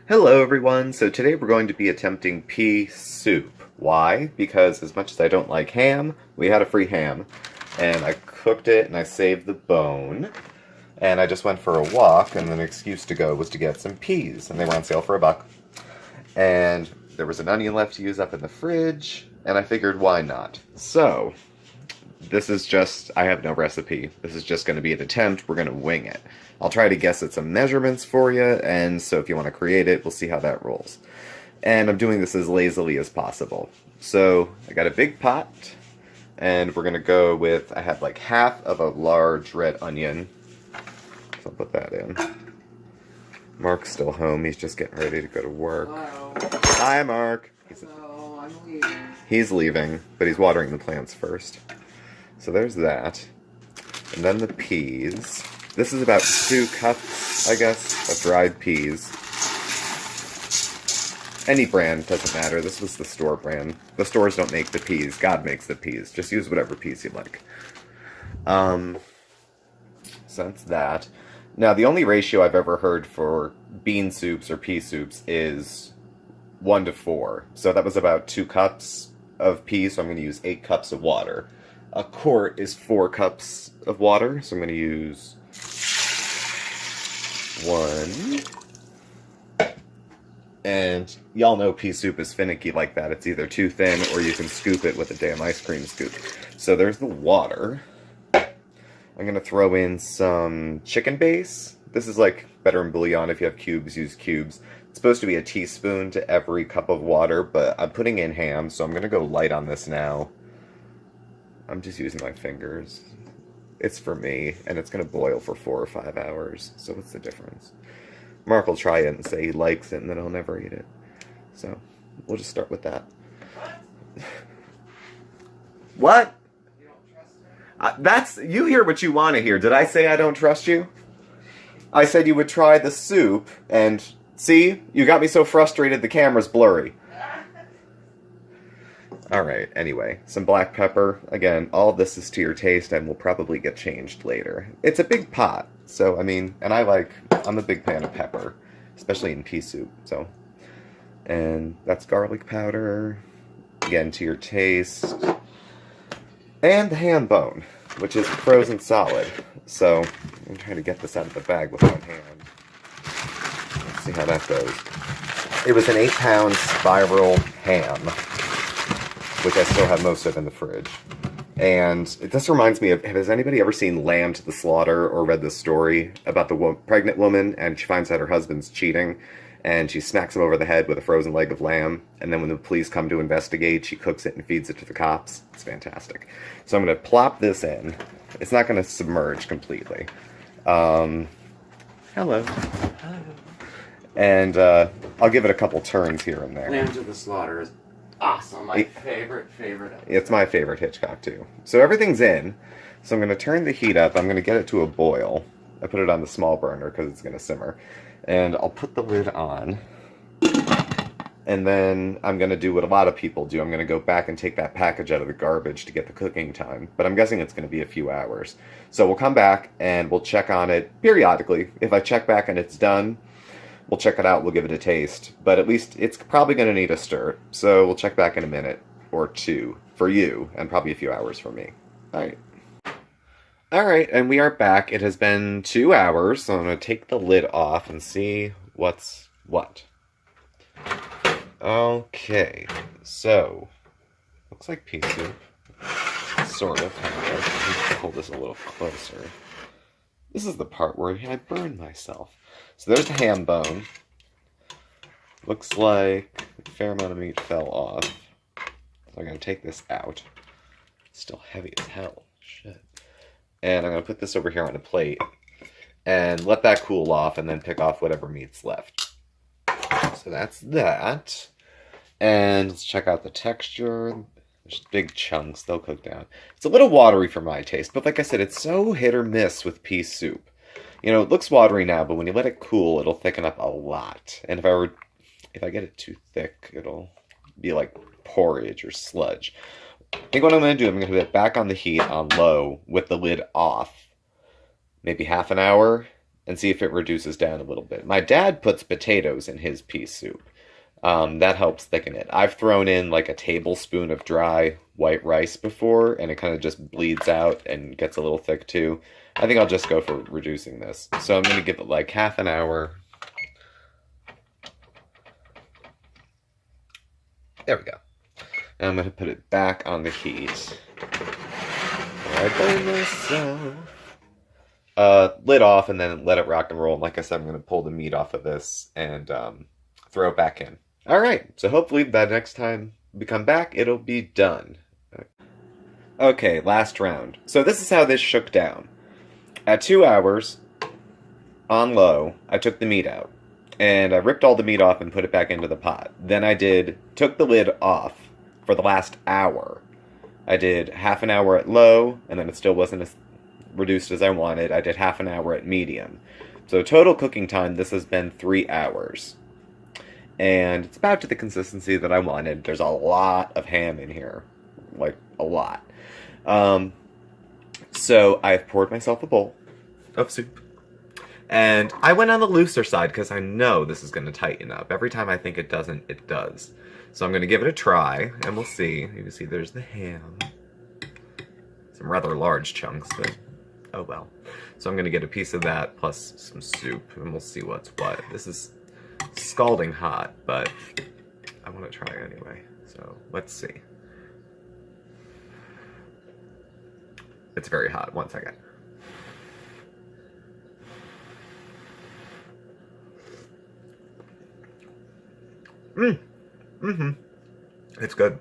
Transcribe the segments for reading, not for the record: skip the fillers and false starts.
Hello everyone, so today we're going to be attempting pea soup. Why? Because as much as I don't like ham, we had a free ham, and I cooked it and I saved the bone, and I just went for a walk, and an excuse to go was to get some peas, and they were on sale for $1. And there was an onion left to use up in the fridge, and I figured why not. So, this is just, I have no recipe. This is just going to be an attempt. We're going to wing it. I'll try to guess at some measurements for you, and so if you want to create it, we'll see how that rolls. And I'm doing this as lazily as possible. So, I got a big pot, and we're going to go with, I have like half of a large red onion. So I'll put that in. Mark's still home. He's just getting ready to go to work. Hello. Hi, Mark. Hello, I'm leaving. He's leaving, but he's watering the plants first. So there's that. And then the peas. This is about 2 cups, I guess, of dried peas. Any brand, doesn't matter. This was the store brand. The stores don't make the peas. God makes the peas. Just use whatever peas you like. So that's that. Now, the only ratio I've ever heard for bean soups or pea soups is 1 to 4. So that was about 2 cups of peas, so I'm going to use 8 cups of water. A quart is 4 cups of water, so I'm going to use 1. And y'all know pea soup is finicky like that. It's either too thin or you can scoop it with a damn ice cream scoop. So there's the water. I'm going to throw in some chicken base. This is like better in bouillon. If you have cubes, use cubes. It's supposed to be a teaspoon to every cup of water, but I'm putting in ham, so I'm going to go light on this now. I'm just using my fingers. It's for me, and it's going to boil for 4 or 5 hours, so what's the difference? Mark will try it and say he likes it, and then he'll never eat it. So, we'll just start with that. What? You hear what you want to hear. Did I say I don't trust you? I said you would try the soup, and see? You got me so frustrated the camera's blurry. Alright, anyway, some black pepper. Again, all of this is to your taste and will probably get changed later. It's a big pot, so, I mean, and I'm a big fan of pepper, especially in pea soup, so. And that's garlic powder, again, to your taste. And the ham bone, which is frozen solid. So, I'm trying to get this out of the bag with one hand. Let's see how that goes. It was an 8-pound spiral ham, which I still have most of in the fridge. And this reminds me of, has anybody ever seen Lamb to the Slaughter or read the story about the pregnant woman and she finds out her husband's cheating and she smacks him over the head with a frozen leg of lamb, and then when the police come to investigate, she cooks it and feeds it to the cops? It's fantastic. So I'm going to plop this in. It's not going to submerge completely. Hello. Hello. And I'll give it a couple turns here and there. Lamb to the Slaughter is awesome. My favorite episode. It's my favorite Hitchcock, too. So everything's in. So I'm going to turn the heat up. I'm going to get it to a boil. I put it on the small burner because it's going to simmer. And I'll put the lid on. And then I'm going to do what a lot of people do. I'm going to go back and take that package out of the garbage to get the cooking time. But I'm guessing it's going to be a few hours. So we'll come back and we'll check on it periodically. If I check back and it's done, we'll check it out, we'll give it a taste. But at least it's probably going to need a stir. So we'll check back in a minute or 2 for you, and probably a few hours for me. Alright. Alright, and we are back. It has been 2 hours, so I'm going to take the lid off and see what's what. Okay, so, looks like pea soup. Sort of, kind of. Let me pull this a little closer. This is the part where I burned myself. So there's the ham bone. Looks like a fair amount of meat fell off. So I'm going to take this out. It's still heavy as hell. Shit. And I'm going to put this over here on a plate and let that cool off and then pick off whatever meat's left. So that's that. And let's check out the texture. There's big chunks. They'll cook down. It's a little watery for my taste, but like I said, it's so hit or miss with pea soup. You know, it looks watery now, but when you let it cool, it'll thicken up a lot. And if I get it too thick, it'll be like porridge or sludge. I think what I'm going to do, I'm going to put it back on the heat on low with the lid off. Maybe half an hour, and see if it reduces down a little bit. My dad puts potatoes in his pea soup. That helps thicken it. I've thrown in like a tablespoon of dry white rice before, and it kind of just bleeds out and gets a little thick too. I think I'll just go for reducing this. So I'm going to give it like half an hour. There we go. And I'm going to put it back on the heat. I blame myself. Lid off and then let it rock and roll. And like I said, I'm going to pull the meat off of this and throw it back in. All right. So hopefully by next time we come back, it'll be done. Okay, last round. So this is how this shook down. At 2 hours, on low, I took the meat out. And I ripped all the meat off and put it back into the pot. Then I took the lid off for the last hour. I did half an hour at low, and then it still wasn't as reduced as I wanted. I did half an hour at medium. So total cooking time, this has been 3 hours. And it's about to the consistency that I wanted. There's a lot of ham in here. Like, a lot. So I've poured myself a bowl of soup. And I went on the looser side because I know this is going to tighten up. Every time I think it doesn't, it does. So I'm going to give it a try, and we'll see. You can see there's the ham. Some rather large chunks, but oh well. So I'm going to get a piece of that plus some soup, and we'll see what's what. This is scalding hot, but I want to try anyway. So let's see. It's very hot. 1 second. It's good.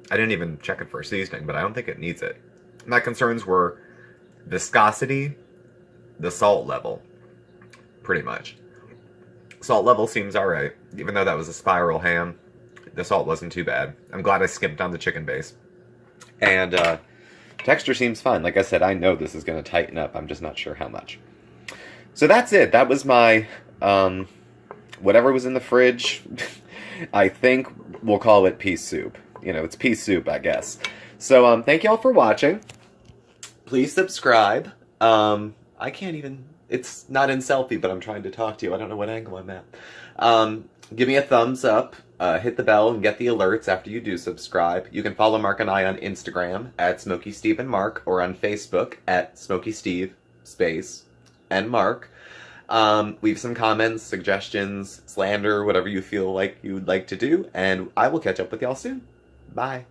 I didn't even check it for seasoning, but I don't think it needs it. My concerns were viscosity, the salt level, pretty much. Salt level seems alright, even though that was a spiral ham. The salt wasn't too bad. I'm glad I skipped on the chicken base. And texture seems fine. Like I said, I know this is going to tighten up. I'm just not sure how much. So that's it. That was my whatever was in the fridge. I think we'll call it pea soup. You know, it's pea soup, I guess. So, thank y'all for watching. Please subscribe. I can't even... It's not in selfie, but I'm trying to talk to you. I don't know what angle I'm at. Give me a thumbs up. Hit the bell and get the alerts after you do subscribe. You can follow Mark and I on Instagram at SmokeySteveAndMarc or on Facebook at SmokeySteveAndMarc. Leave some comments, suggestions, slander, whatever you feel like you would like to do, and I will catch up with y'all soon. Bye.